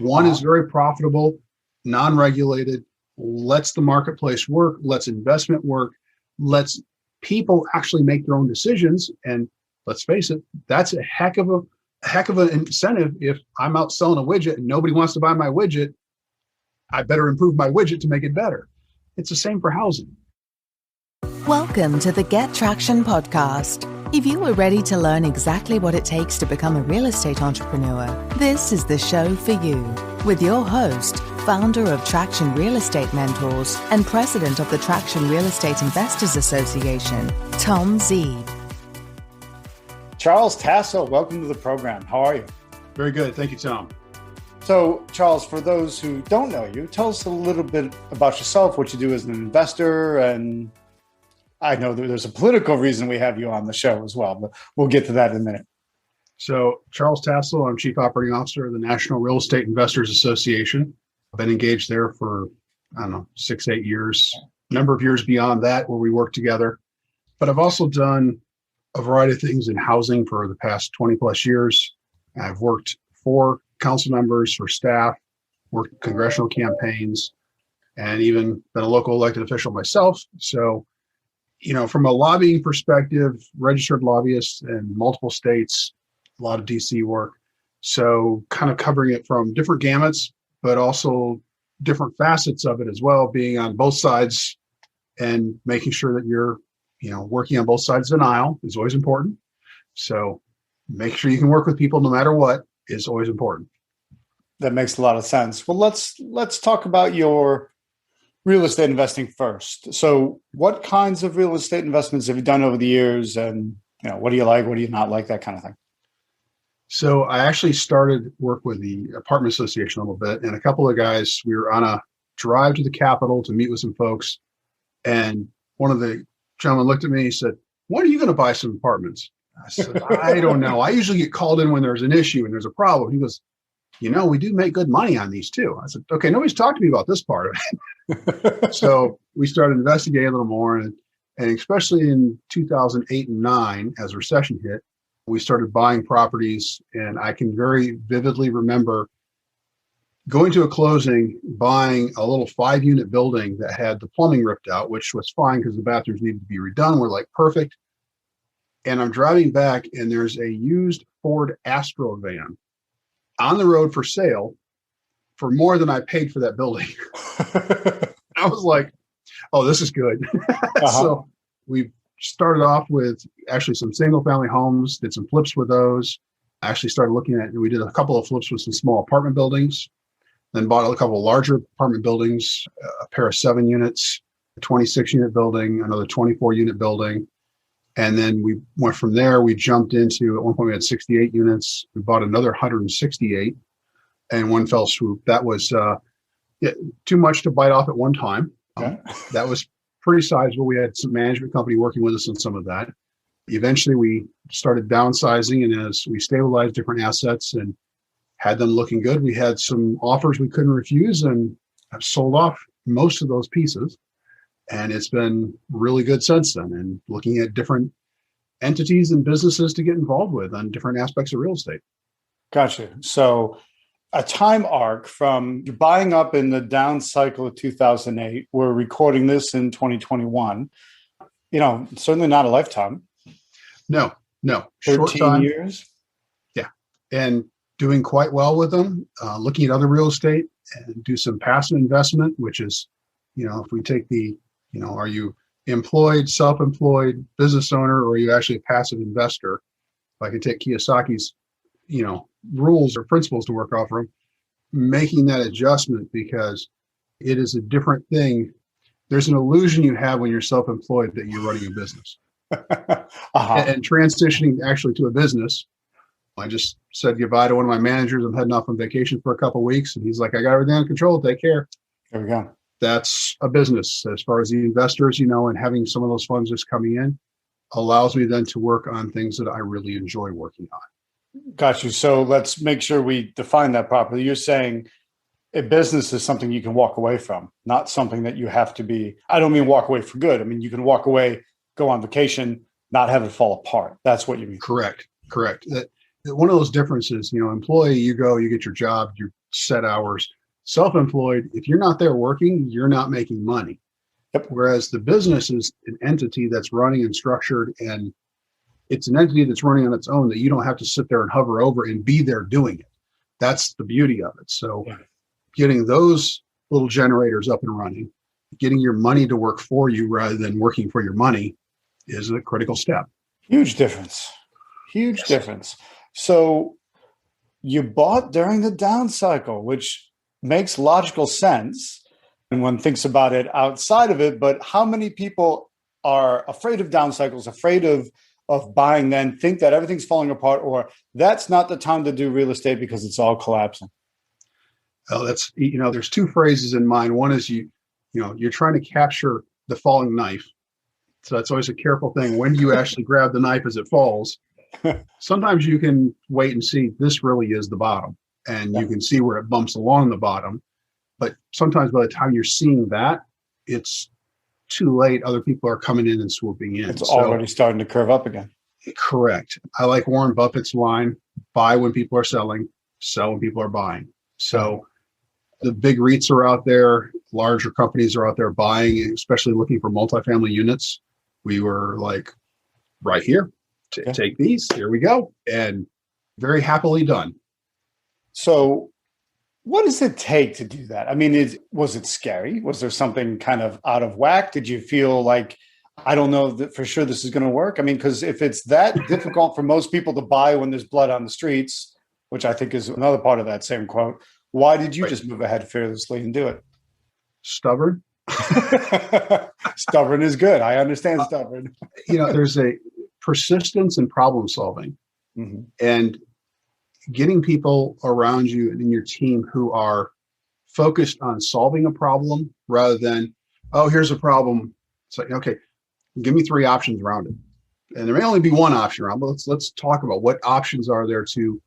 One is very profitable, non-regulated, lets the marketplace work, lets investment work, lets people actually make their own decisions. And let's face it, that's a heck of an incentive. If I'm out selling a widget and nobody wants to buy my widget, I better improve my widget to make it better. It's the same for housing. Welcome to the Get Traction podcast. If you are ready to learn exactly what it takes to become a real estate entrepreneur, this is the show for you. With your host, founder of Traction Real Estate Mentors and president of the Traction Real Estate Investors Association, Tom Zeeb. Charles Tassell, welcome to the program. How are you? Very good. Thank you, Tom. So, Charles, for those who don't know you, tell us a little bit about yourself, what you do as an investor, and I know that there's a political reason we have you on the show as well, but we'll get to that in a minute. So, Charles Tassell, I'm Chief Operating Officer of the National Real Estate Investors Association. I've been engaged there for, 6-8 years, a number of years beyond that where we work together. But I've also done a variety of things in housing for the past 20 plus years. I've worked for council members, for staff, worked congressional campaigns, and even been a local elected official myself. So, from a lobbying perspective, registered lobbyist in multiple states, a lot of DC work. So kind of covering it from different gamuts, but also different facets of it as well, being on both sides and making sure that you're, working on both sides of an aisle is always important. So make sure you can work with people no matter what is always important. That makes a lot of sense. Well, let's talk about your real estate investing first. So what kinds of real estate investments have you done over the years? And, what do you like? What do you not like? That kind of thing. So I actually started work with the apartment association a little bit, and a couple of guys, we were on a drive to the Capitol to meet with some folks. And one of the gentlemen looked at me and said, "When are you going to buy some apartments?" I said, "I don't know. I usually get called in when there's an issue and there's a problem." He goes, "We do make good money on these too." I said, "Okay, nobody's talked to me about this part of it." So we started investigating a little more, and especially in 2008 and 2009, as recession hit, we started buying properties. And I can very vividly remember going to a closing, buying a little 5-unit building that had the plumbing ripped out, which was fine because the bathrooms needed to be redone. We're like, perfect. And I'm driving back, and there's a used Ford Astro van on the road for sale for more than I paid for that building. I was like, "Oh, this is good." So we started off with actually some single family homes, did some flips with those. I actually started looking at, we did a couple of flips with some small apartment buildings, then bought a couple of larger apartment buildings, a pair of 7 units, a 26-unit building, another 24-unit building. And then we went from there. We jumped into, at one point we had 68 units. We bought another 168 in one fell swoop. That was too much to bite off at one time. That was pretty sizable. We had some management company working with us on some of that. Eventually we started downsizing, and as we stabilized different assets and had them looking good, we had some offers we couldn't refuse, and I've sold off most of those pieces. And it's been really good since then, and looking at different entities and businesses to get involved with on different aspects of real estate. Gotcha. So a time arc from buying up in the down cycle of 2008, we're recording this in 2021, certainly not a lifetime. No. 13 years. Yeah. And doing quite well with them, looking at other real estate and do some passive investment, which is, if we take the, are you employed, self-employed, business owner, or are you actually a passive investor? If I can take Kiyosaki's, rules or principles to work off from, making that adjustment, because it is a different thing. There's an illusion you have when you're self-employed that you're running a business. And transitioning actually to a business. I just said goodbye to one of my managers. I'm heading off on vacation for a couple of weeks, and he's like, "I got everything under control. Take care." There we go. That's a business. As far as the investors, and having some of those funds just coming in allows me then to work on things that I really enjoy working on. Got you. So let's make sure we define that properly. You're saying a business is something you can walk away from, not something that you have to be. I don't mean walk away for good. I mean, you can walk away, go on vacation, not have it fall apart. That's what you mean. Correct. One of those differences, employee, you go, you get your job, you're set hours. Self-employed, if you're not there working, you're not making money. Yep. Whereas the business is an entity that's running and structured, and it's an entity that's running on its own that you don't have to sit there and hover over and be there doing it. That's the beauty of it. So getting those little generators up and running, getting your money to work for you rather than working for your money is a critical step. Huge difference. Huge difference. So you bought during the down cycle, which makes logical sense. And one thinks about it outside of it, but how many people are afraid of down cycles, afraid of buying, then think that everything's falling apart, or that's not the time to do real estate because it's all collapsing? Oh, that's, there's two phrases in mind. One is you're trying to capture the falling knife. So that's always a careful thing. When do you actually grab the knife as it falls? Sometimes you can wait and see this really is the bottom, and you can see where it bumps along the bottom. But sometimes by the time you're seeing that, it's too late. Other people are coming in and swooping in. It's already starting to curve up again. Correct. I like Warren Buffett's line, buy when people are selling, sell when people are buying. So the big REITs are out there, larger companies are out there buying, especially looking for multifamily units. We were like, right here, take these, here we go. And very happily done. So what does it take to do that? I mean, was it scary? Was there something kind of out of whack? Did you feel like, I don't know that for sure this is going to work? I mean, because if it's that difficult for most people to buy when there's blood on the streets, which I think is another part of that same quote, why did you just move ahead fearlessly and do it? Stubborn. Stubborn is good. I understand stubborn. There's a persistence and problem solving. And getting people around you and in your team who are focused on solving a problem rather than, oh, here's a problem. It's like, okay, give me 3 options around it. And there may only be one option around, but let's talk about what options are there to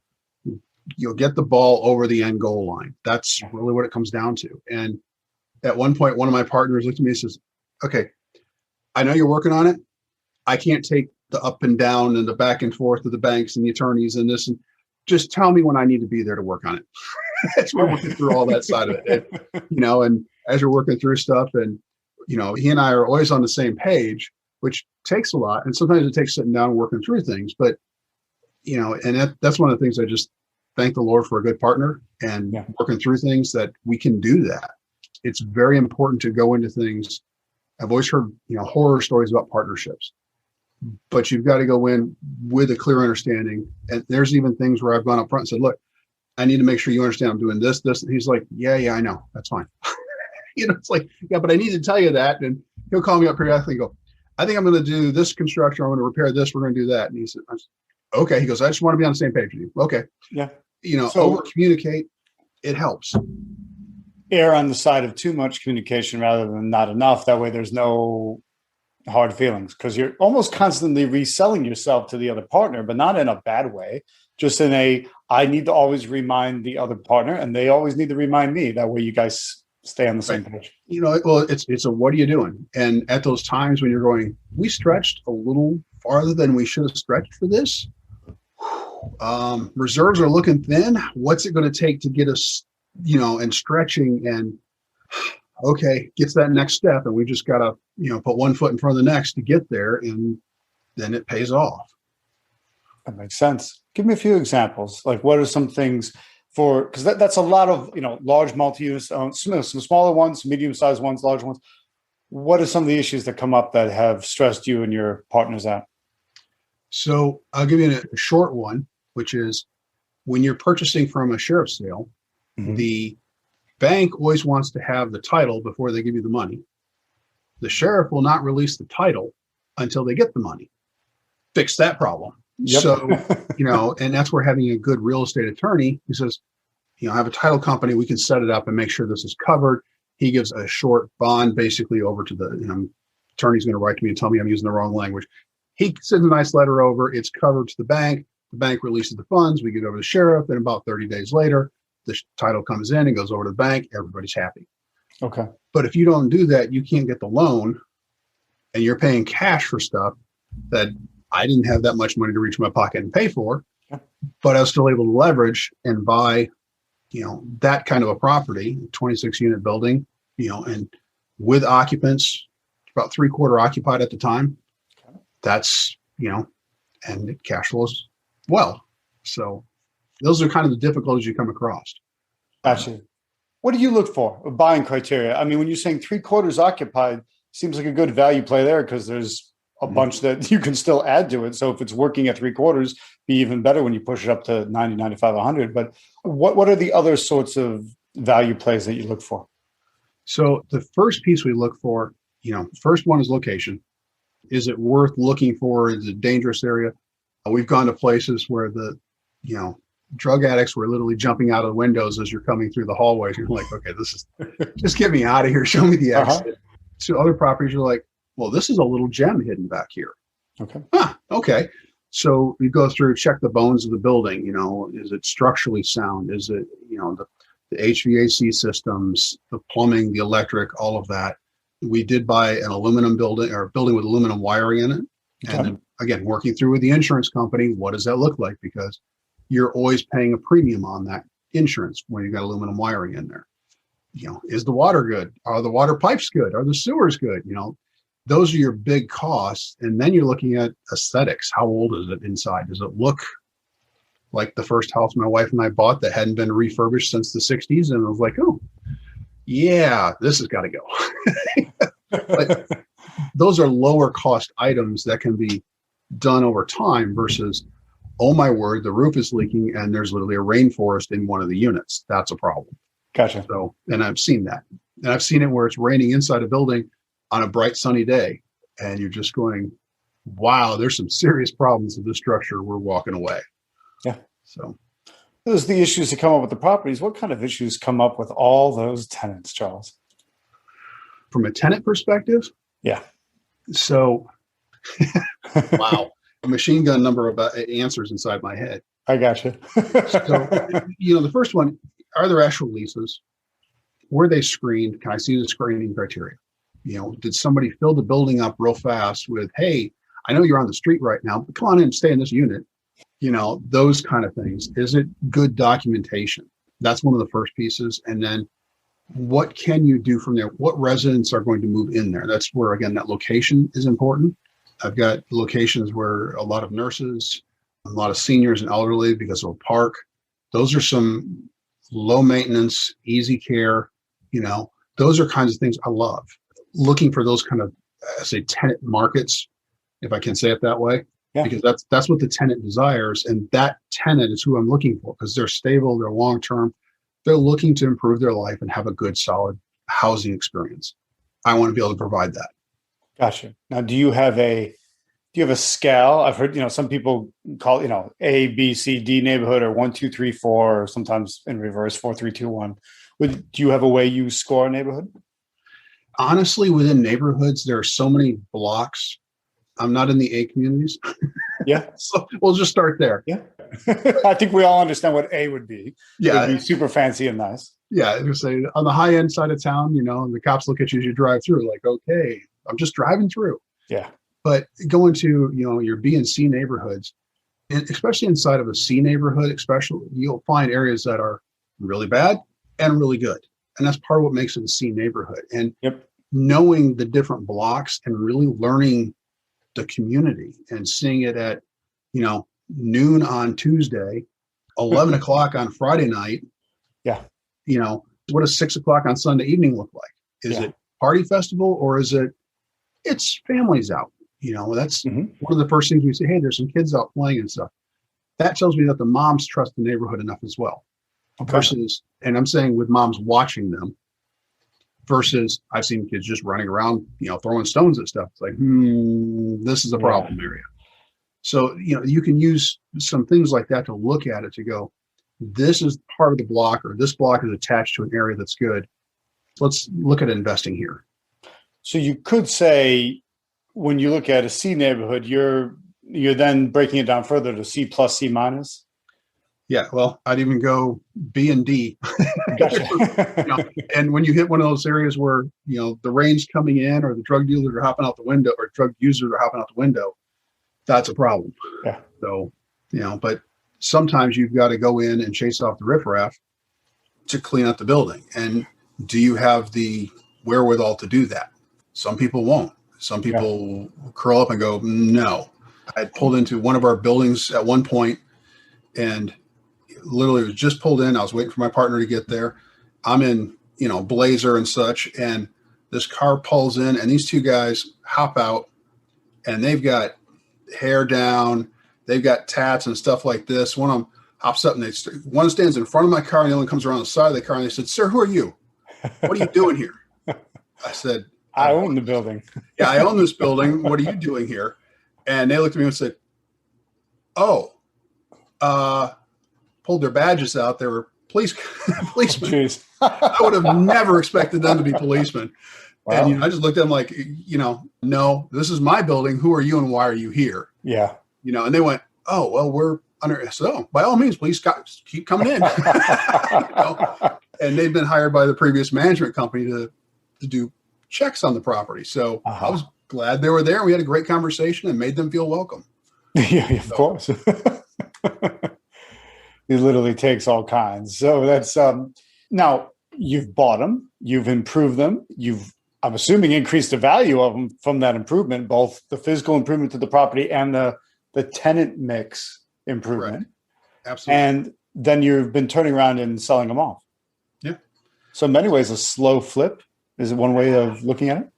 get the ball over the end goal line. That's really what it comes down to. And at one point, one of my partners looked at me and says, okay, I know you're working on it. I can't take the up and down and the back and forth of the banks and the attorneys and this, and just tell me when I need to be there to work on it. That's why we're working through all that side of it. And as we're working through stuff, and, he and I are always on the same page, which takes a lot. And sometimes it takes sitting down and working through things. But, and that's one of the things I just thank the Lord for a good partner and working through things that we can do that. It's very important to go into things. I've always heard, horror stories about partnerships. But you've got to go in with a clear understanding. And there's even things where I've gone up front and said, look, I need to make sure you understand I'm doing this. And he's like, yeah, I know. That's fine. It's like, yeah, but I need to tell you that. And he'll call me up periodically and go, I think I'm going to do this construction. I'm going to repair this. We're going to do that. And he said, okay. He goes, I just want to be on the same page with you. Okay. Yeah. So, over communicate. It helps. Err on the side of too much communication rather than not enough. That way there's no hard feelings, because you're almost constantly reselling yourself to the other partner, but not in a bad way, just in I need to always remind the other partner and they always need to remind me. That way you guys stay on the same page. Well, it's a, what are you doing? And at those times when you're going, we stretched a little farther than we should have stretched for this. Reserves are looking thin. What's it going to take to get us, and stretching, and okay, gets that next step. And we just got to, put one foot in front of the next to get there. And then it pays off. That makes sense. Give me a few examples. Like, what are some things because that's a lot of, large multi-use, some smaller ones, medium-sized ones, large ones. What are some of the issues that come up that have stressed you and your partners out? So I'll give you a short one, which is when you're purchasing from a sheriff's sale, the bank always wants to have the title before they give you the money. The sheriff will not release the title until they get the money. Fix that problem. Yep. So, and that's where having a good real estate attorney who says, I have a title company, we can set it up and make sure this is covered. He gives a short bond basically over to the attorney's going to write to me and tell me I'm using the wrong language. He sends a nice letter over. It's covered to the bank. The bank releases the funds. We get over to the sheriff. And about 30 days later, the title comes in and goes over to the bank. Everybody's happy. Okay. But if you don't do that, you can't get the loan, and you're paying cash for stuff that I didn't have that much money to reach my pocket and pay for, but I was still able to leverage and buy that kind of a property, 26 unit building, and with occupants, about 3/4 occupied at the time. That's, and it cash flows well. So those are kind of the difficulties you come across. Gotcha. What do you look for? A buying criteria? I mean, when you're saying 3/4 occupied, seems like a good value play there because there's a bunch that you can still add to it. So if it's working at 3/4, be even better when you push it up to 90, 95, 100. But what are the other sorts of value plays that you look for? So the first piece we look for, first one is location. Is it worth looking for? Is it a dangerous area? We've gone to places where the, drug addicts were literally jumping out of the windows as you're coming through the hallways. You're like, okay, this is, just get me out of here. Show me the exit. So other properties are like, well, this is a little gem hidden back here. Okay. Okay. So you go through, check the bones of the building. Is it structurally sound? Is it, the HVAC systems, the plumbing, the electric, all of that. We did buy an aluminum building or a building with aluminum wiring in it. Okay. And then, again, working through with the insurance company, what does that look like? Because you're always paying a premium on that insurance when you've got aluminum wiring in there. Is the water good? Are the water pipes good? Are the sewers good? Those are your big costs. And then you're looking at aesthetics. How old is it inside? Does it look like the first house my wife and I bought that hadn't been refurbished since the 60s? And I was like, oh, yeah, this has got to go. But those are lower cost items that can be done over time versus, oh my word, the roof is leaking and there's literally a rainforest in one of the units. That's a problem. Gotcha. So, and I've seen that. And I've seen it where it's raining inside a building on a bright sunny day. And you're just going, wow, there's some serious problems with this structure. We're walking away. Yeah. So those are the issues that come up with the properties. What kind of issues come up with all those tenants, Charles? From a tenant perspective? Yeah. So, wow, a machine gun number of answers inside my head. I gotcha. So, the first one, are there actual leases? Were they screened? Can I see the screening criteria? Did somebody fill the building up real fast with, hey, I know you're on the street right now, but come on in and stay in this unit. Those kind of things. Is it good documentation? That's one of the first pieces. And then what can you do from there? What residents are going to move in there? That's where, again, that location is important. I've got locations where a lot of nurses, a lot of seniors and elderly because of a park. Those are some low maintenance, easy care. Those are kinds of things I love. Looking for those kind of, tenant markets, if I can say it that way. Yeah. Because that's what the tenant desires. And that tenant is who I'm looking for because they're stable, they're long-term. They're looking to improve their life and have a good, solid housing experience. I want to be able to provide that. Gotcha. Now, do you have a scale? I've heard, some people call, A, B, C, D neighborhood or 1, 2, 3, 4, or sometimes in reverse, 4, 3, 2, 1. Do you have a way you score a neighborhood? Honestly, within neighborhoods, there are so many blocks. I'm not in the A communities. Yeah. So we'll just start there. Yeah. I think we all understand what A would be. Yeah. It would be super fancy and nice. Yeah. Just say on the high end side of town, and the cops look at you as you drive through like, okay, I'm just driving through. Yeah. But going to, your B and C neighborhoods, and especially inside of a C neighborhood, especially you'll find areas that are really bad and really good. And that's part of what makes it a C neighborhood. And knowing the different blocks and really learning the community and seeing it at, noon on Tuesday, 11 o'clock on Friday night. Yeah. What does 6 o'clock on Sunday evening look like? Is it party festival or is it's families out? That's one of the first things we say, hey, there's some kids out playing and stuff. That tells me that the moms trust the neighborhood enough as well. Okay. Versus, and I'm saying with moms watching them versus I've seen kids just running around, throwing stones at stuff. It's like, this is a problem area. So, you can use some things like that to look at it to go, this is part of the block or this block is attached to an area that's good. Let's look at investing here. So you could say when you look at a C neighborhood, you're then breaking it down further to C plus, C minus. Yeah, well, I'd even go B and D. Gotcha. And when you hit one of those areas where, the rain's coming in or the drug dealers are hopping out the window or drug users are hopping out the window, that's a problem. Yeah. So, but sometimes you've got to go in and chase off the riffraff to clean up the building. And do you have the wherewithal to do that? Some people won't. Some people curl up and go, no. I pulled into one of our buildings at one point and literally was just pulled in. I was waiting for my partner to get there. I'm in, blazer and such. And this car pulls in and these two guys hop out and they've got hair down. They've got tats and stuff like this. One of them hops up and one stands in front of my car and the other one comes around the side of the car and they said, "Sir, who are you? What are you doing here?" I said, "I own the building." "Yeah, I own this building. What are you doing here?" And they looked at me and said, "Oh," pulled their badges out. They were policemen. Jeez. I would have never expected them to be policemen. Wow. And I just looked at them like, no, this is my building. Who are you and why are you here? Yeah. And they went, "Oh, well, we're under. So by all means, please keep coming in." And they've been hired by the previous management company to do checks on the property. So I was glad they were there. We had a great conversation and made them feel welcome. Yeah, of course. It literally takes all kinds. So that's now you've bought them, you've improved them, I'm assuming increased the value of them from that improvement, both the physical improvement to the property and the tenant mix improvement. Right. Absolutely. And then you've been turning around and selling them off. Yeah. So in many ways, a slow flip is one way of looking at it.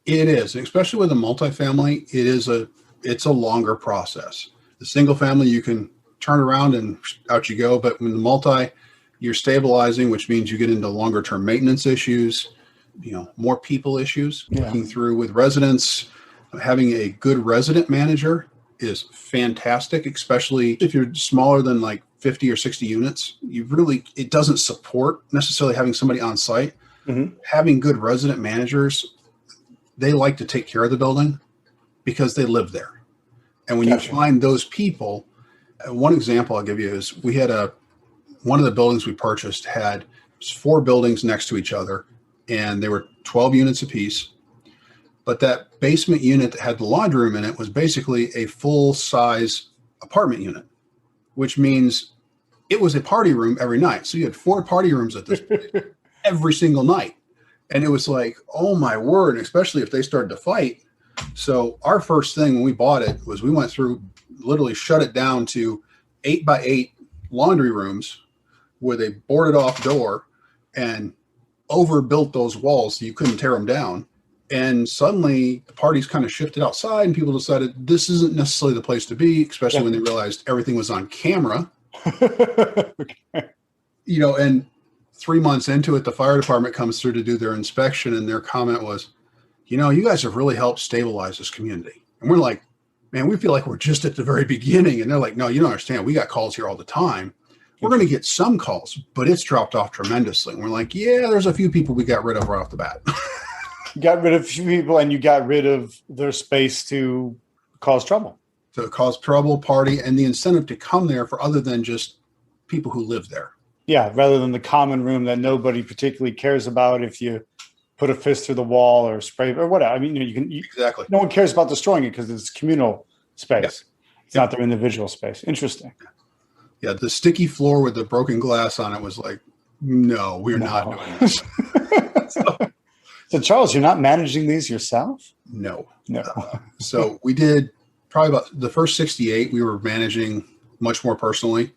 It is, especially with a multifamily. It's a longer process. The single family, you can turn around and out you go. But when the multi, you're stabilizing, which means you get into longer term maintenance issues, more people issues, working through with residents. Having a good resident manager is fantastic, especially if you're smaller than like 50 or 60 units. It doesn't support necessarily having somebody on site. Mm-hmm. Having good resident managers, they like to take care of the building because they live there. And when you find those people, one example I'll give you is we had one of the buildings we purchased had 4 buildings next to each other, and they were 12 units apiece. But that basement unit that had the laundry room in it was basically a full-size apartment unit, which means it was a party room every night. So you had 4 party rooms at this place every single night. And it was like, oh my word, especially if they started to fight. So our first thing when we bought it was we went through, literally shut it down to 8x8 laundry rooms with a boarded off door and overbuilt those walls so you couldn't tear them down. And suddenly the parties kind of shifted outside and people decided this isn't necessarily the place to be, especially when they realized everything was on camera. And 3 months into it, the fire department comes through to do their inspection, and their comment was, you guys have really helped stabilize this community. And we're like, man, we feel like we're just at the very beginning. And they're like, no, you don't understand. We got calls here all the time. We're going to get some calls, but it's dropped off tremendously. And we're like, yeah, there's a few people we got rid of right off the bat. You got rid of a few people and you got rid of their space to cause trouble. To cause trouble, party, and the incentive to come there for other than just people who live there. Yeah, rather than the common room that nobody particularly cares about if you put a fist through the wall or spray or whatever. I mean, Exactly. No one cares about destroying it because it's communal space. Yeah. It's not their individual space. Interesting. Yeah, the sticky floor with the broken glass on it was like, no, we're not doing this. So, Charles, you're not managing these yourself? No. So we did probably about the first 68 we were managing much more personally.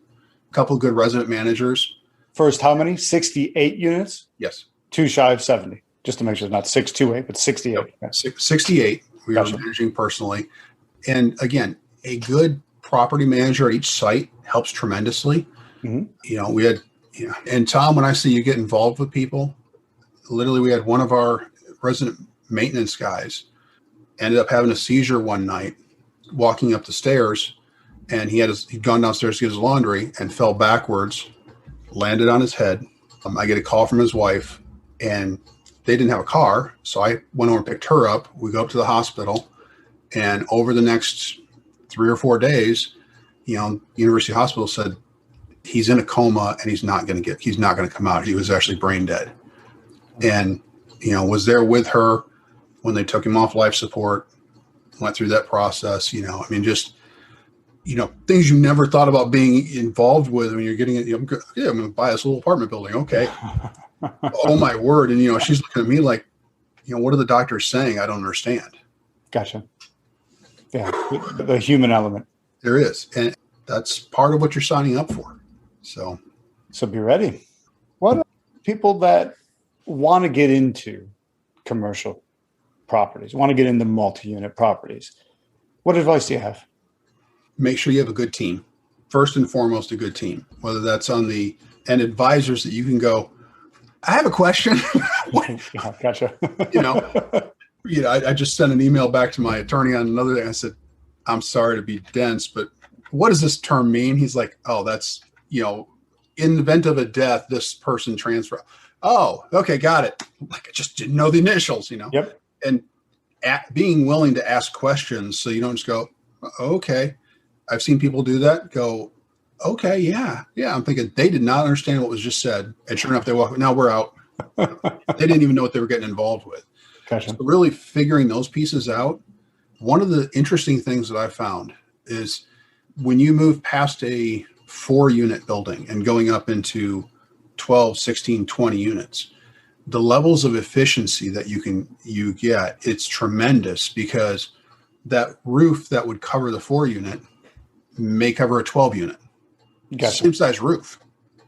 A couple of good resident managers. First, how many? 68 units? Yes. 2 shy of 70. Just to make sure it's not 628, but 68. Yep. Okay. 68 we were managing personally. And again, a good property manager at each site helps tremendously. Mm-hmm. We had, and Tom, when I see you get involved with people, literally we had one of our resident maintenance guys ended up having a seizure one night walking up the stairs, and he'd gone downstairs to get his laundry and fell backwards, landed on his head. I get a call from his wife, and they didn't have a car. So I went over and picked her up. We go up to the hospital, and over the next 3 or 4 days, University Hospital said he's in a coma and he's not going to come out. He was actually brain dead, and, was there with her when they took him off life support, went through that process, just things you never thought about being involved with when you're getting it. I'm going to buy this little apartment building. Okay. Oh my word. And, she's looking at me like, what are the doctors saying? I don't understand. Gotcha. Yeah. The human element. There is. And that's part of what you're signing up for. So be ready. What are people that want to get into commercial properties, want to get into multi-unit properties? What advice do you have? Make sure you have a good team. First and foremost, a good team, whether that's and advisors that you can go, I have a question. Yeah, gotcha. I just sent an email back to my attorney on another day. I said, I'm sorry to be dense, but what does this term mean? He's like, oh, that's, in the event of a death, this person transfer. Oh, okay. Got it. Like I just didn't know the initials, Yep. And being willing to ask questions. So you don't just go, okay. I've seen people do that. Go, okay. Yeah. I'm thinking they did not understand what was just said. And sure enough, they walk, now we're out. They didn't even know what they were getting involved with. Gotcha. So really figuring those pieces out. One of the interesting things that I found is when you move past a 4-unit building and going up into 12, 16, 20 units, the levels of efficiency that you get, it's tremendous because that roof that would cover the 4-unit may cover a 12-unit. Gotcha. Same size roof.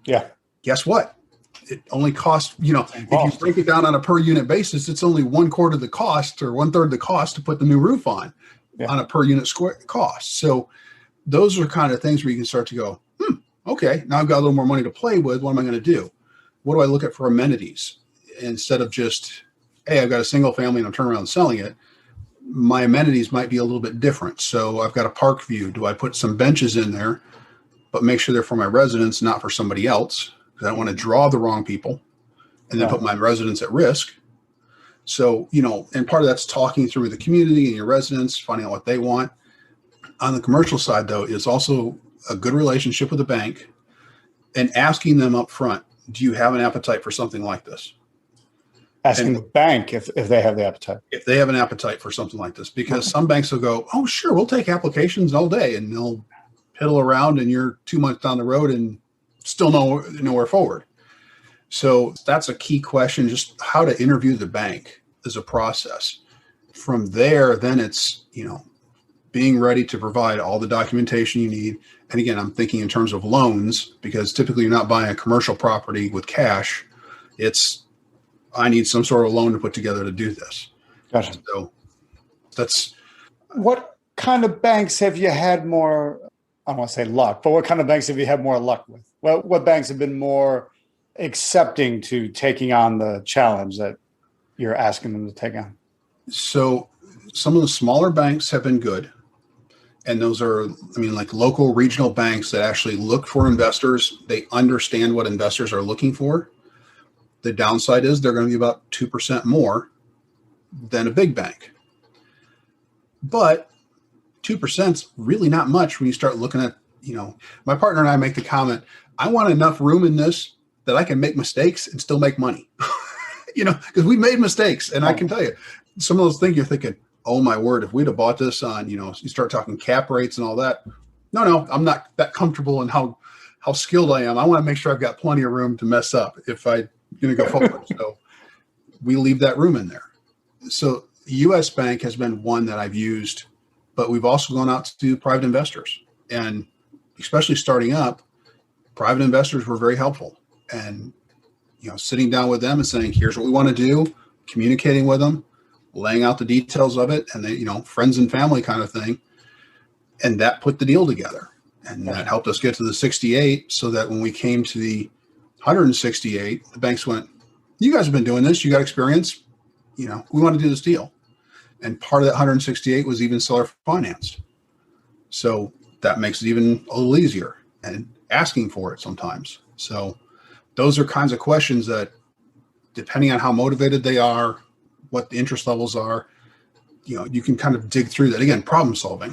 Yeah. Guess what? It only costs, if you break it down on a per unit basis, it's only 1/4 of the cost or 1/3 the cost to put the new roof on a per unit square cost. So those are kind of things where you can start to go, okay, now I've got a little more money to play with. What am I going to do? What do I look at for amenities? Instead of just, hey, I've got a single family and I'm turning around and selling it, my amenities might be a little bit different. So I've got a park view. Do I put some benches in there, but make sure they're for my residents, not for somebody else? Because I don't want to draw the wrong people and then put my residents at risk. So, and part of that's talking through the community and your residents, finding out what they want. On the commercial side, though, is also a good relationship with the bank and asking them up front, do you have an appetite for something like this? Asking the bank if they have the appetite. If they have an appetite for something like this, because some banks will go, oh, sure, we'll take applications all day, and they'll piddle around and you're 2 months down the road and still nowhere forward. So that's a key question, just how to interview the bank is a process. From there, then it's, being ready to provide all the documentation you need. And again, I'm thinking in terms of loans, because typically you're not buying a commercial property with cash. It's, I need some sort of loan to put together to do this. Gotcha. So that's. What kind of banks have you had more, I don't want to say luck, but what kind of banks have you had more luck with? Well, what banks have been more accepting to taking on the challenge that you're asking them to take on? So some of the smaller banks have been good. And those are, like local regional banks that actually look for investors. They understand what investors are looking for. The downside is they're going to be about 2% more than a big bank. But 2% is really not much when you start looking at, my partner and I make the comment, I want enough room in this that I can make mistakes and still make money. Because we made mistakes. And I can tell you, some of those things you're thinking, oh my word, if we'd have bought this on, you start talking cap rates and all that. No, I'm not that comfortable in how skilled I am. I want to make sure I've got plenty of room to mess up if I'm going to go forward. So we leave that room in there. So US Bank has been one that I've used, but we've also gone out to private investors, and especially starting up, private investors were very helpful. And, sitting down with them and saying, here's what we want to do, communicating with them, laying out the details of it, and they, friends and family kind of thing. And that put the deal together. And that helped us get to the 68, so that when we came to the 168, the banks went, you guys have been doing this. You got experience. We want to do this deal. And part of that 168 was even seller financed. So that makes it even a little easier and asking for it sometimes. So those are kinds of questions that, depending on how motivated they are, what the interest levels are, you can kind of dig through that. Again, problem solving.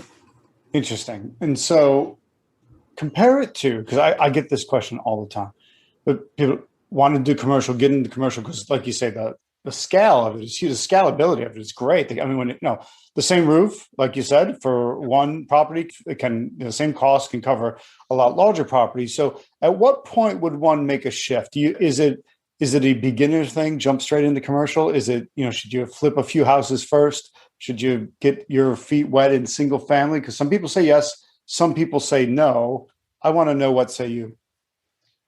Interesting. And so compare it to, because I get this question all the time, but people want to do commercial, get into commercial because, like you say, the the scale of it is huge. The scalability of it is great. I mean, the same roof, like you said, for one property, the same cost can cover a lot larger properties. So at what point would one make a shift? Is it a beginner thing, jump straight into commercial? Is it, should you flip a few houses first? Should you get your feet wet in single family? Because some people say yes, some people say no. I want to know, what say you?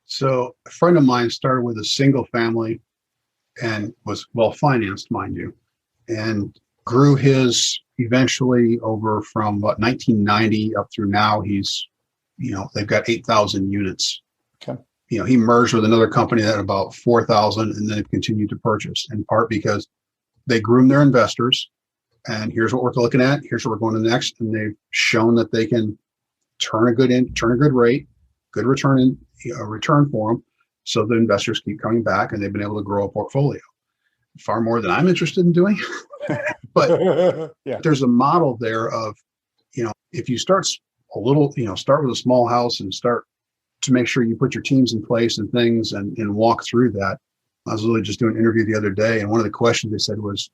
So a friend of mine started with a single family and was well financed, mind you, and grew his eventually over from 1990 up through now. He's, they've got 8,000 units. Okay. He merged with another company that had about 4,000, and then they've continued to purchase, in part because they groom their investors. And here's what we're looking at. Here's what we're going to next. And they've shown that they can turn a good rate, good return for them. So the investors keep coming back, and they've been able to grow a portfolio far more than I'm interested in doing. But yeah. There's a model there of, if you start start with a small house and start to make sure you put your teams in place and things and walk through that. I was really just doing an interview the other day, and one of the questions they said was,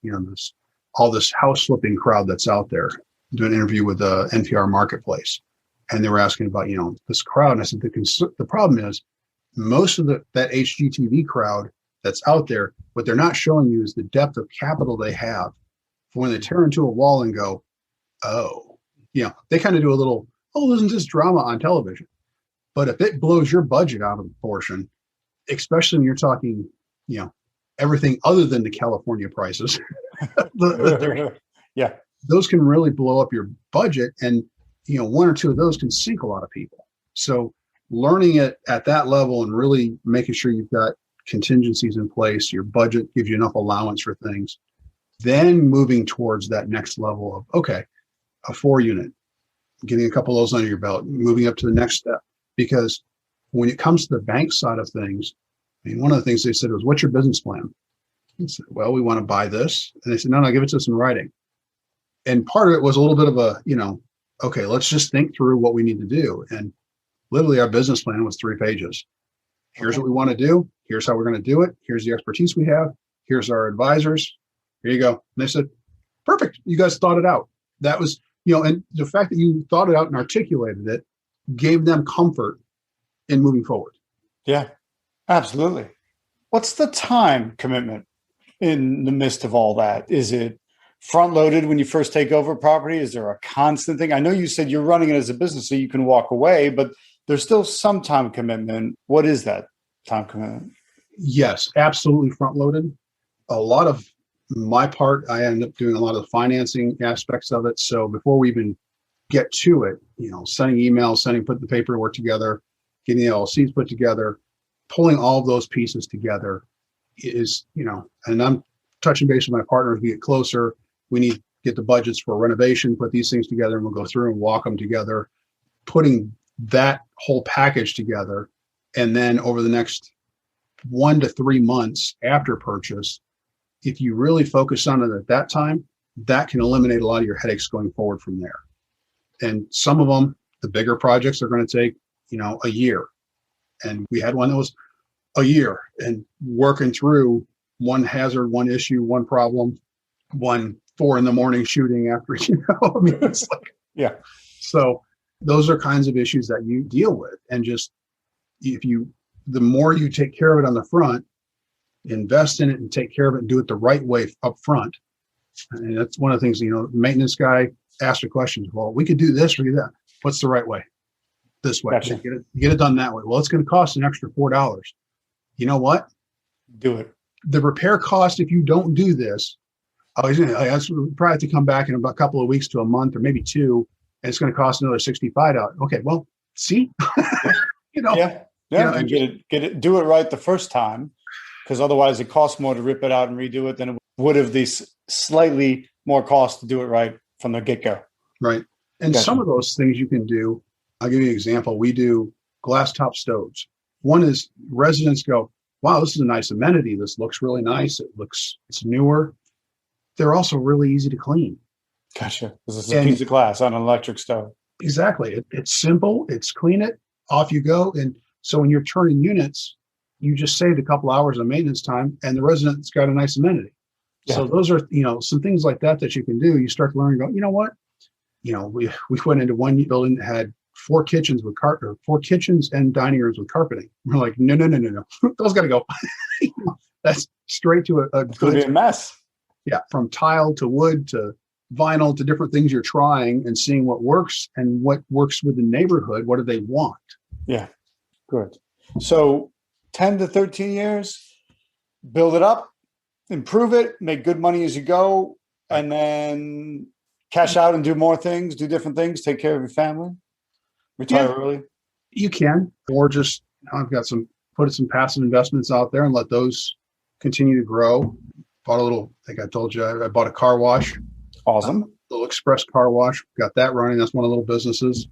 all this house flipping crowd that's out there. Doing an interview with NPR Marketplace, and they were asking about, this crowd. And I said, the problem is most of that HGTV crowd that's out there, what they're not showing you is the depth of capital they have for when they tear into a wall and go, oh, they kind of do a little, isn't this drama on television? But if it blows your budget out of proportion, especially when you're talking, everything other than the California prices, yeah, those can really blow up your budget. And, one or two of those can sink a lot of people. So learning it at that level and really making sure you've got contingencies in place, your budget gives you enough allowance for things, then moving towards that next level of, okay, a 4-unit, getting a couple of those under your belt, moving up to the next step. Because when it comes to the bank side of things, one of the things they said was, what's your business plan? I said, well, we want to buy this. And they said, no, give it to us in writing. And part of it was a little bit of a, okay, let's just think through what we need to do. And literally our business plan was 3 pages. Here's what we want to do. Here's how we're going to do it. Here's the expertise we have. Here's our advisors. Here you go. And they said, perfect. You guys thought it out. That was, and the fact that you thought it out and articulated it gave them comfort in moving forward. Yeah, absolutely. What's the time commitment in the midst of all that? Is it front loaded when you first take over property? Is there a constant thing? I know you said you're running it as a business so you can walk away, but there's still some time commitment. What is that time commitment? Yes, absolutely front loaded. A lot of my part, I end up doing a lot of the financing aspects of it. So before we even get to it, sending emails, putting the paperwork together, getting the LLCs put together, pulling all of those pieces together is, and I'm touching base with my partner as we get closer. We need to get the budgets for renovation, put these things together, and we'll go through and walk them together, putting that whole package together. And then over the next 1 to 3 months after purchase, if you really focus on it at that time, that can eliminate a lot of your headaches going forward from there. And some of them, the bigger projects, are going to take, a year. And we had one that was a year, and working through one hazard, one issue, one problem, 4 a.m. shooting after, it's like, yeah. So those are kinds of issues that you deal with. And just, the more you take care of it on the front, invest in it and take care of it and do it the right way up front. And that's one of the things, the maintenance guy asked the questions. Well, we could do this, we could do that. What's the right way? This way. Gotcha. Get it done that way. Well, it's going to cost an extra $4. You know what? Do it. The repair cost, if you don't do this, I probably have to come back in about a couple of weeks to a month or maybe 2, and it's going to cost another $65. Okay, well, see, Yeah. And get it, do it right the first time, because otherwise it costs more to rip it out and redo it than it would have these slightly more cost to do it right from the get-go. Right. And Gotcha. Some of those things you can do. I'll give you an example. We do glass top stoves. One is residents go, wow, this is a nice amenity. This looks really nice. It's newer. They're also really easy to clean. Gotcha. This is a piece of glass on an electric stove. Exactly. It's simple. It's clean it, off you go. And so when you're turning units, you just saved a couple hours of maintenance time and the resident's got a nice amenity. Yeah. So those are, some things like that you can do. You start to learn, go, you know what? We went into one building that had four kitchens and dining rooms with carpeting. We're like, no. Those got to go. That's straight to a It's going to be a mess. Yeah. From tile to wood to vinyl to different things you're trying and seeing what works and what works with the neighborhood. What do they want? Yeah. Good. So 10 to 13 years, build it up, improve it, make good money as you go, and then cash out and do more things, do different things, take care of your family, retire early. You can, or just, I've got put some passive investments out there and let those continue to grow. Bought a little, I think I told you, I bought a car wash. Awesome. Little express car wash. Got that running. That's one of the little businesses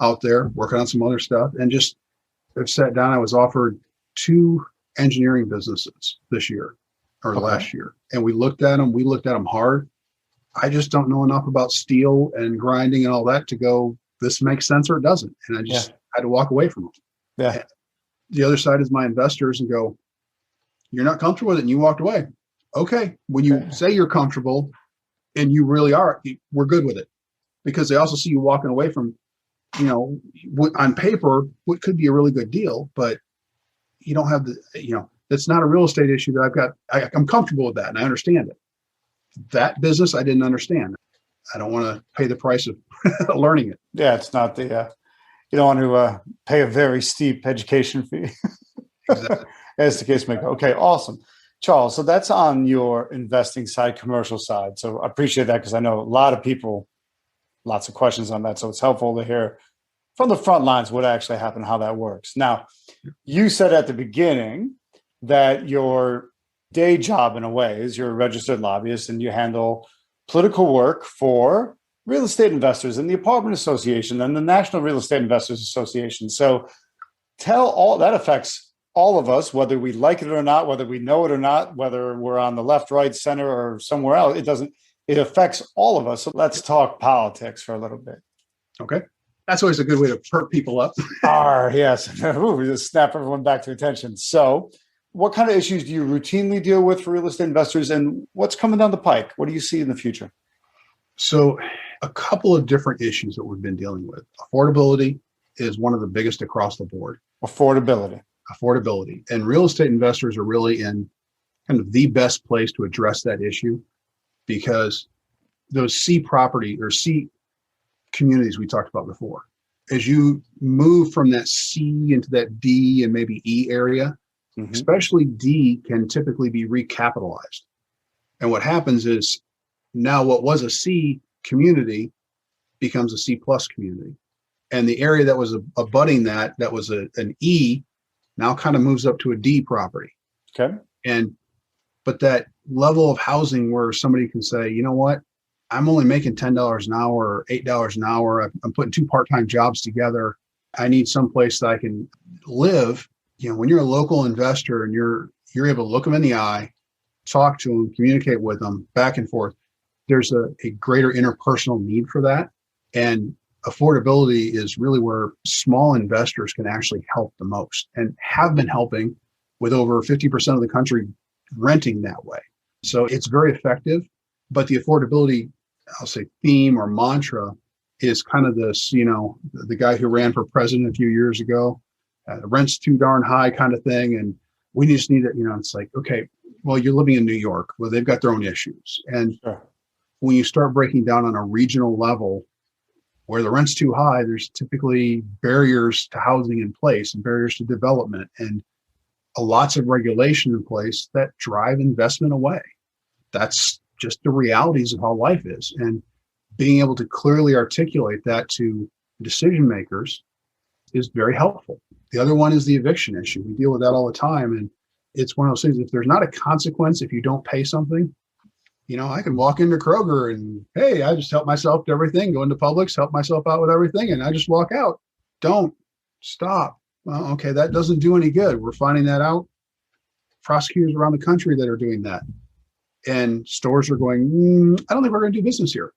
out there, working on some other stuff. And just, I've sat down, I was offered 2 engineering businesses this year or last year. And we looked at them hard. I just don't know enough about steel and grinding and all that to go, this makes sense or it doesn't. And I just had to walk away from them. Yeah. And the other side is my investors and go, you're not comfortable with it and you walked away. Okay. When you say you're comfortable and you really are, we're good with it, because they also see you walking away from, on paper, what could be a really good deal, but you don't have that's not a real estate issue that I've got. I'm comfortable with that and I understand it. That business, I didn't understand. I don't want to pay the price of learning it. Yeah. It's not you don't want to pay a very steep education fee. Exactly. As the case may go. Okay. Awesome. Charles, so that's on your investing side, commercial side. So I appreciate that, because I know a lot of people, lots of questions on that. So it's helpful to hear from the front lines what actually happened, how that works. Now, you said at the beginning that your day job, in a way, is you're a registered lobbyist and you handle political work for real estate investors and the Apartment Association and the National Real Estate Investors Association. So that affects all of us, whether we like it or not, whether we know it or not, whether we're on the left, right, center, or somewhere else. It affects all of us. So let's talk politics for a little bit. Okay. That's always a good way to perk people up. Yes. We just snap everyone back to attention. So what kind of issues do you routinely deal with for real estate investors, and what's coming down the pike? What do you see in the future? So a couple of different issues that we've been dealing with. Affordability is one of the biggest across the board. Affordability. And real estate investors are really in kind of the best place to address that issue, because those C property or C communities we talked about before, as you move from that C into that D and maybe E area, especially D can typically be recapitalized. And what happens is now what was a C community becomes a C plus community. And the area that was abutting that was an E, now kind of moves up to a D property. Okay. But that level of housing where somebody can say, you know what, I'm only making $10 an hour or $8 an hour. I'm putting 2 part-time jobs together. I need some place that I can live. When you're a local investor and you're able to look them in the eye, talk to them, communicate with them back and forth, there's a greater interpersonal need for that. And affordability is really where small investors can actually help the most, and have been helping, with over 50% of the country renting that way. So it's very effective, but the affordability, I'll say, theme or mantra is kind of this, the guy who ran for president a few years ago, rent's too darn high kind of thing. And we just need it, it's like, okay, well, you're living in New York. Well, they've got their own issues. And when you start breaking down on a regional level, where the rent's too high, there's typically barriers to housing in place and barriers to development and lots of regulation in place that drive investment away. That's just the realities of how life is. And being able to clearly articulate that to decision makers is very helpful. The other one is the eviction issue. We deal with that all the time. And it's one of those things, if there's not a consequence, if you don't pay something, I can walk into Kroger and, hey, I just help myself to everything, go into Publix, help myself out with everything, and I just walk out. Don't stop. Well, okay, that doesn't do any good. We're finding that out. Prosecutors around the country that are doing that. And stores are going, I don't think we're going to do business here.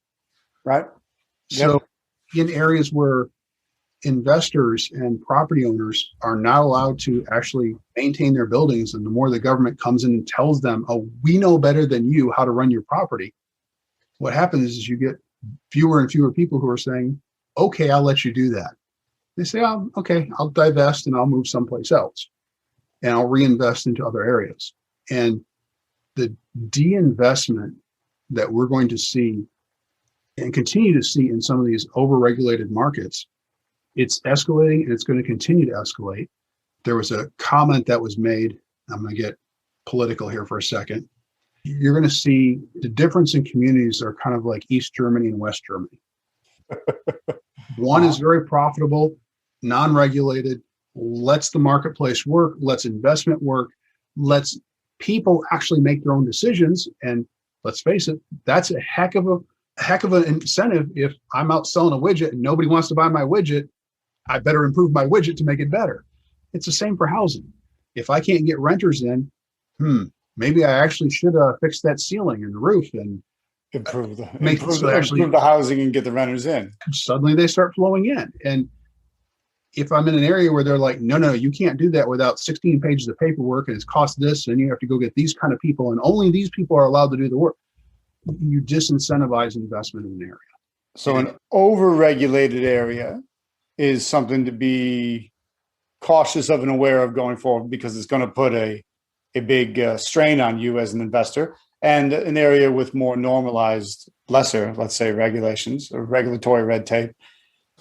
Right. So in areas where investors and property owners are not allowed to actually maintain their buildings, and the more the government comes in and tells them, oh, we know better than you how to run your property, what happens is you get fewer and fewer people who are saying, okay, I'll let you do that. They say, oh, okay, I'll divest and I'll move someplace else and I'll reinvest into other areas. And the de-investment that we're going to see and continue to see in some of these overregulated markets, it's escalating and it's going to continue to escalate. There was a comment that was made, I'm going to get political here for a second. You're going to see the difference in communities are kind of like East Germany and West Germany. One is very profitable, non-regulated, lets the marketplace work, lets investment work, lets people actually make their own decisions. And let's face it, that's a heck of an incentive. If I'm out selling a widget and nobody wants to buy my widget, I better improve my widget to make it better. It's the same for housing. If I can't get renters in, maybe I actually should fix that ceiling and the roof and improve the housing and get the renters in. Suddenly they start flowing in. And if I'm in an area where they're like, no, you can't do that without 16 pages of paperwork and it's cost this and you have to go get these kind of people and only these people are allowed to do the work, you disincentivize investment in an area. So an overregulated area is something to be cautious of and aware of going forward, because it's going to put a big strain on you as an investor. And an area with more normalized, lesser, let's say, regulations or regulatory red tape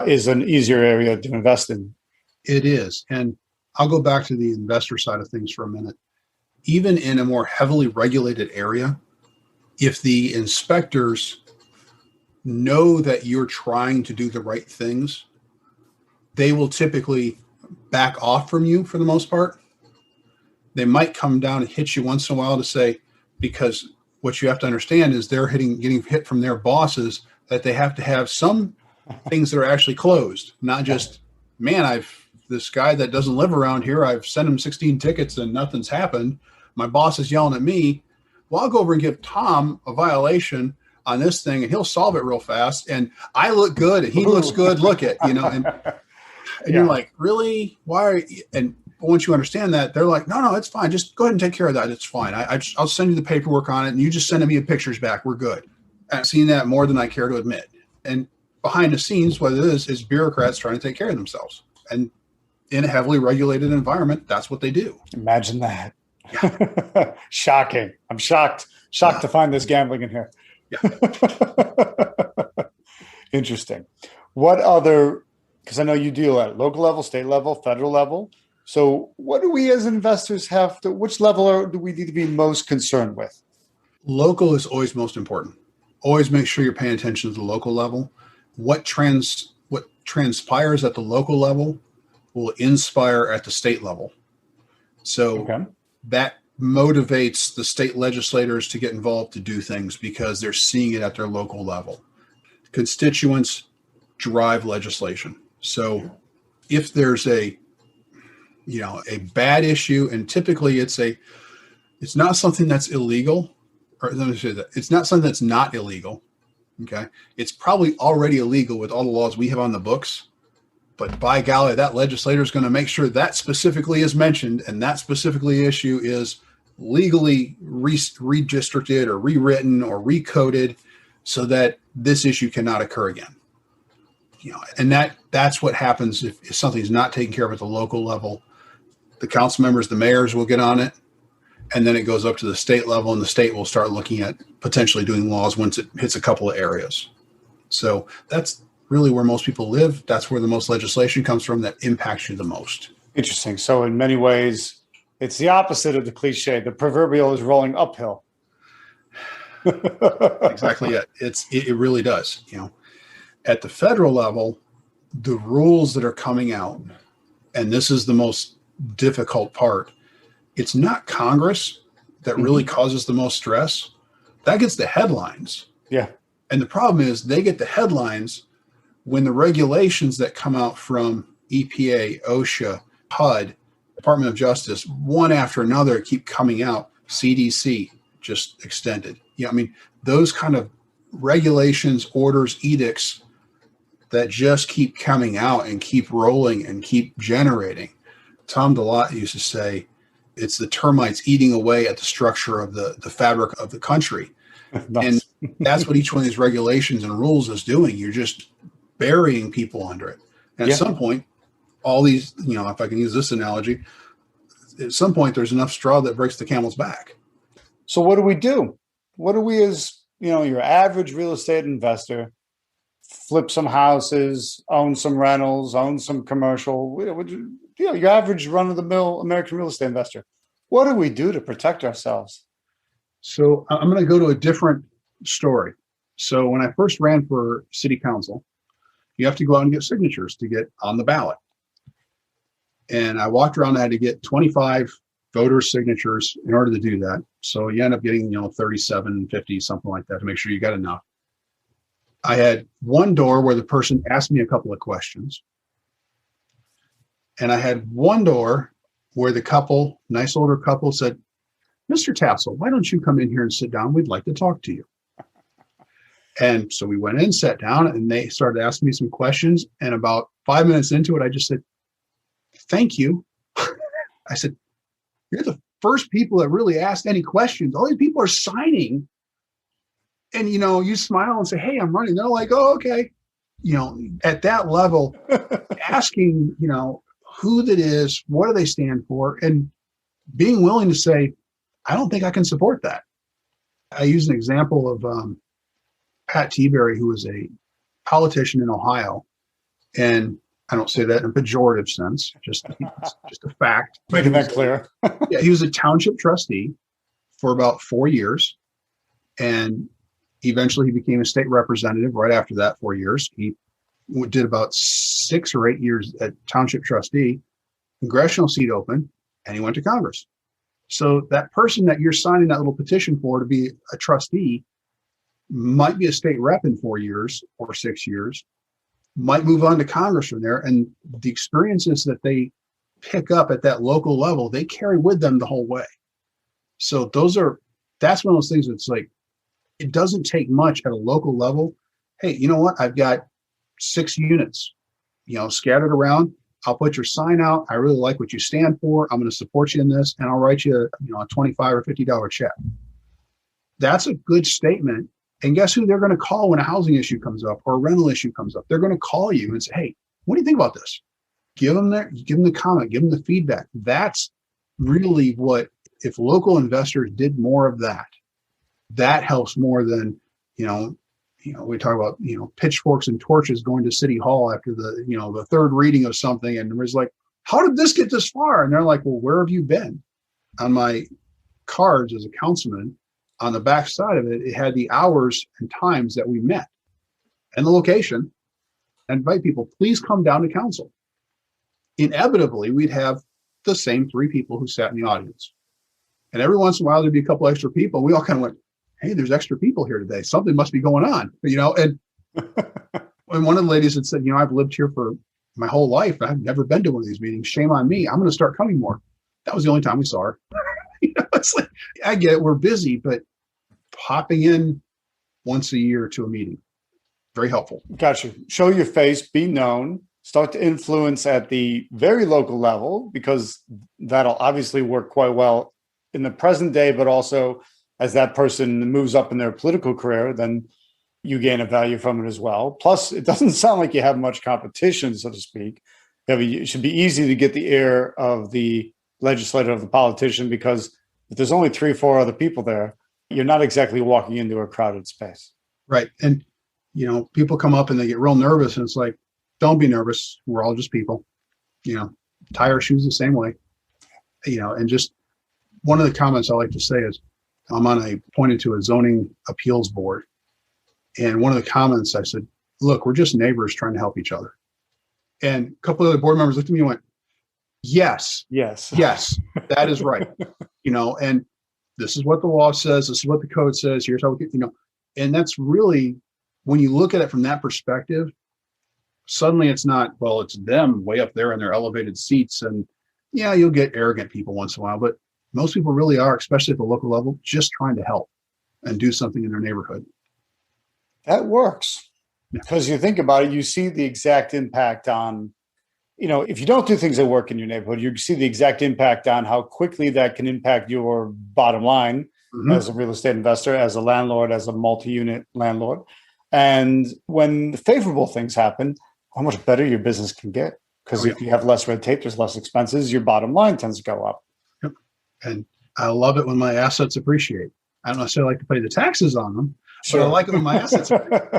is an easier area to invest in. It is. And I'll go back to the investor side of things for a minute. Even in a more heavily regulated area, if the inspectors know that you're trying to do the right things, they will typically back off from you for the most part. They might come down and hit you once in a while to say, because what you have to understand is they're getting hit from their bosses that they have to have some things that are actually closed, not just, man, this guy that doesn't live around here, I've sent him 16 tickets and nothing's happened. My boss is yelling at me. Well, I'll go over and give Tom a violation on this thing and he'll solve it real fast. And I look good and he looks good. Look at, and you're like, really? Why are you? And once you understand that, they're like, no, it's fine. Just go ahead and take care of that. It's fine. I'll send you the paperwork on it and you just send me the pictures back. We're good. I've seen that more than I care to admit. And behind the scenes, what it is bureaucrats trying to take care of themselves. And in a heavily regulated environment, that's what they do. Imagine that. Yeah. Shocking. I'm shocked to find this gambling in here. Yeah. Interesting. What other, because I know you deal at local level, state level, federal level. So what do we as investors which level do we need to be most concerned with? Local is always most important. Always make sure you're paying attention to the local level. What transpires at the local level will inspire at the state level. So that motivates the state legislators to get involved to do things because they're seeing it at their local level. Constituents drive legislation. So if there's a bad issue, and typically it's not something that's illegal, or let me say that it's not something that's not illegal. Okay. It's probably already illegal with all the laws we have on the books, but by golly, that legislator is going to make sure that specifically is mentioned and that specifically issue is legally redistricted or rewritten or recoded so that this issue cannot occur again. And that's what happens if something's not taken care of at the local level. The council members, the mayors will get on it, and then it goes up to the state level, and the state will start looking at potentially doing laws once it hits a couple of areas. So that's really where most people live. That's where the most legislation comes from that impacts you the most. Interesting. So in many ways, it's the opposite of the cliche. The proverbial is rolling uphill. Exactly it. It really does. At the federal level, the rules that are coming out, and this is the most difficult part, it's not Congress that really causes the most stress. That gets the headlines. Yeah. And the problem is they get the headlines when the regulations that come out from EPA, OSHA, HUD, Department of Justice, one after another keep coming out. CDC just extended. Those kind of regulations, orders, edicts that just keep coming out and keep rolling and keep generating. Tom DeLotte used to say, it's the termites eating away at the structure of the fabric of the country. Nice. And that's what each one of these regulations and rules is doing. You're just burying people under it. And at some point, all these, if I can use this analogy, at some point there's enough straw that breaks the camel's back. So what do we do? What do we, as your average real estate investor, flip some houses, own some rentals, own some commercial, your average run-of-the-mill American real estate investor, what do we do to protect ourselves? So I'm going to go to a different story. So when I first ran for city council, you have to go out and get signatures to get on the ballot. And I walked around, I had to get 25 voters' signatures in order to do that. So you end up getting, 37, 50, something like that to make sure you got enough. I had one door where the person asked me a couple of questions. And I had one door where the couple, nice older couple, said, Mr. Tassell, why don't you come in here and sit down? We'd like to talk to you. And so we went in, sat down, and they started asking me some questions. And about 5 minutes into it, I just said, thank you. I said, you're the first people that really asked any questions. All these people are signing. And, you smile and say, hey, I'm running. They're like, oh, okay. At that level, asking, who that is, what do they stand for, and being willing to say, I don't think I can support that. I use an example of Pat Teaberry, who was a politician in Ohio. And I don't say that in a pejorative sense, just a fact. Making that clear. Yeah, he was a township trustee for about 4 years. And eventually he became a state representative right after that 4 years. He did about 6 or 8 years at township trustee, congressional seat open, and he went to Congress. So that person that you're signing that little petition for to be a trustee might be a state rep in 4 years or 6 years, might move on to Congress from there. And the experiences that they pick up at that local level, they carry with them the whole way. So that's one of those things that's like, it doesn't take much at a local level. Hey, you know what? I've got 6 units, scattered around. I'll put your sign out. I really like what you stand for. I'm going to support you in this, and I'll write you, a $25 or $50 check. That's a good statement. And guess who they're going to call when a housing issue comes up or a rental issue comes up? They're going to call you and say, hey, what do you think about this? Give them the comment, give them the feedback. That's really what, if local investors did more of that, that helps more than, we talk about, pitchforks and torches going to City Hall after the third reading of something. And it was like, how did this get this far? And they're like, well, where have you been? On my cards as a councilman, on the back side of it, it had the hours and times that we met and the location. And invite people, please come down to council. Inevitably, we'd have the same 3 people who sat in the audience. And every once in a while, there'd be a couple extra people. We all kind of went, hey, there's extra people here today. Something must be going on, and one of the ladies had said, I've lived here for my whole life. I've never been to one of these meetings. Shame on me. I'm going to start coming more. That was the only time we saw her. It's like, I get it. We're busy, but popping in once a year to a meeting, very helpful. Gotcha. Show your face, be known, start to influence at the very local level, because that'll obviously work quite well in the present day, but also as that person moves up in their political career, then you gain a value from it as well. Plus, it doesn't sound like you have much competition, so to speak. It should be easy to get the ear of the legislator, of the politician, because if there's only 3 or 4 other people there, you're not exactly walking into a crowded space. Right. And, people come up and they get real nervous, and it's like, don't be nervous. We're all just people, tie our shoes the same way, and just one of the comments I like to say is, I'm appointed to a zoning appeals board. And one of the comments I said, look, we're just neighbors trying to help each other. And a couple of the board members looked at me and went, yes, that is right. And this is what the law says. This is what the code says. Here's how we get, and that's really, when you look at it from that perspective, suddenly it's not, well, it's them way up there in their elevated seats. And yeah, you'll get arrogant people once in a while, but most people really are, especially at the local level, just trying to help and do something in their neighborhood. That works. Because you think about it, you see the exact impact on, if you don't do things that work in your neighborhood, you see the exact impact on how quickly that can impact your bottom line as a real estate investor, as a landlord, as a multi-unit landlord. And when favorable things happen, how much better your business can get. Because if you have less red tape, there's less expenses, your bottom line tends to go up. Yep. And I love it when my assets appreciate. I don't necessarily like to pay the taxes on them, but I like it when my assets appreciate.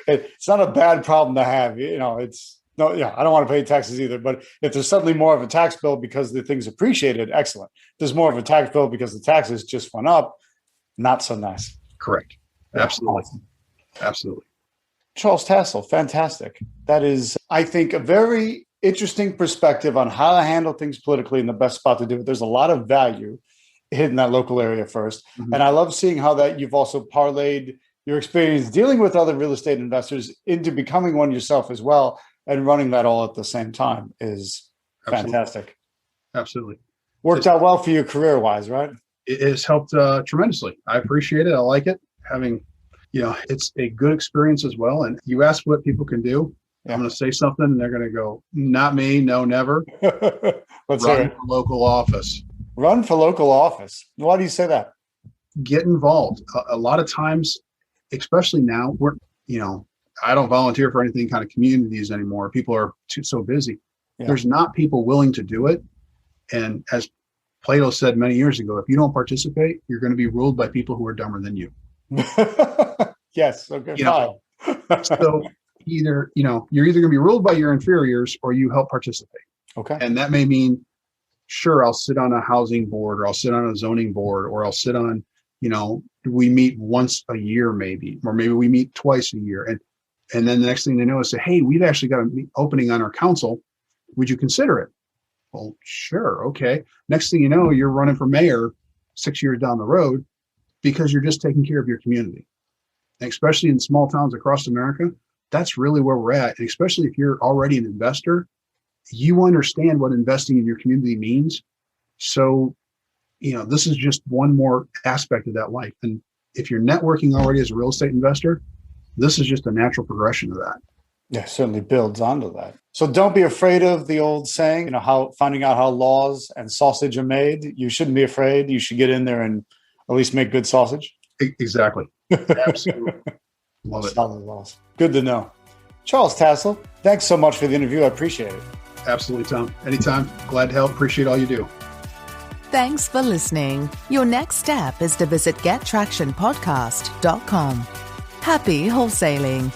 It's not a bad problem to have. I don't want to pay taxes either. But if there's suddenly more of a tax bill because the thing's appreciated, excellent. If there's more of a tax bill because the taxes just went up, not so nice. Correct. Absolutely. Awesome. Absolutely. Charles Tassell, fantastic. That is, I think, a very interesting perspective on how to handle things politically and the best spot to do it. There's a lot of value hidden in that local area first. Mm-hmm. And I love seeing how that you've also parlayed your experience dealing with other real estate investors into becoming one yourself as well, and running that all at the same time is fantastic. Absolutely. Worked out well for you career-wise, right? It has helped tremendously. I appreciate it. I like it. Having it's a good experience as well. And you ask what people can do. Yeah. I'm going to say something and they're going to go, not me. No, never. Let's run for local office. Run for local office. Why do you say that? Get involved. A lot of times, especially now, I don't volunteer for anything kind of communities anymore. People are so busy. Yeah. There's not people willing to do it. And as Plato said many years ago, if you don't participate, you're going to be ruled by people who are dumber than you. Yes. Okay. So you're either going to be ruled by your inferiors or you help participate. Okay. And that may mean, sure, I'll sit on a housing board, or I'll sit on a zoning board, or I'll sit on, we meet once a year maybe, or maybe we meet twice a year. And then the next thing they know is say, hey, we've actually got an opening on our council. Would you consider it? Well, sure. Okay. Next thing you know, you're running for mayor 6 years down the road because you're just taking care of your community. And especially in small towns across America, that's really where we're at. And especially if you're already an investor, you understand what investing in your community means. So, this is just one more aspect of that life. And if you're networking already as a real estate investor, this is just a natural progression of that. Yeah, certainly builds onto that. So don't be afraid of the old saying, finding out how laws and sausage are made. You shouldn't be afraid. You should get in there and at least make good sausage. Exactly. Absolutely. Love it. Solid laws. Good to know. Charles Tassell, thanks so much for the interview. I appreciate it. Absolutely, Tom. Anytime. Glad to help. Appreciate all you do. Thanks for listening. Your next step is to visit gettractionpodcast.com. Happy wholesaling.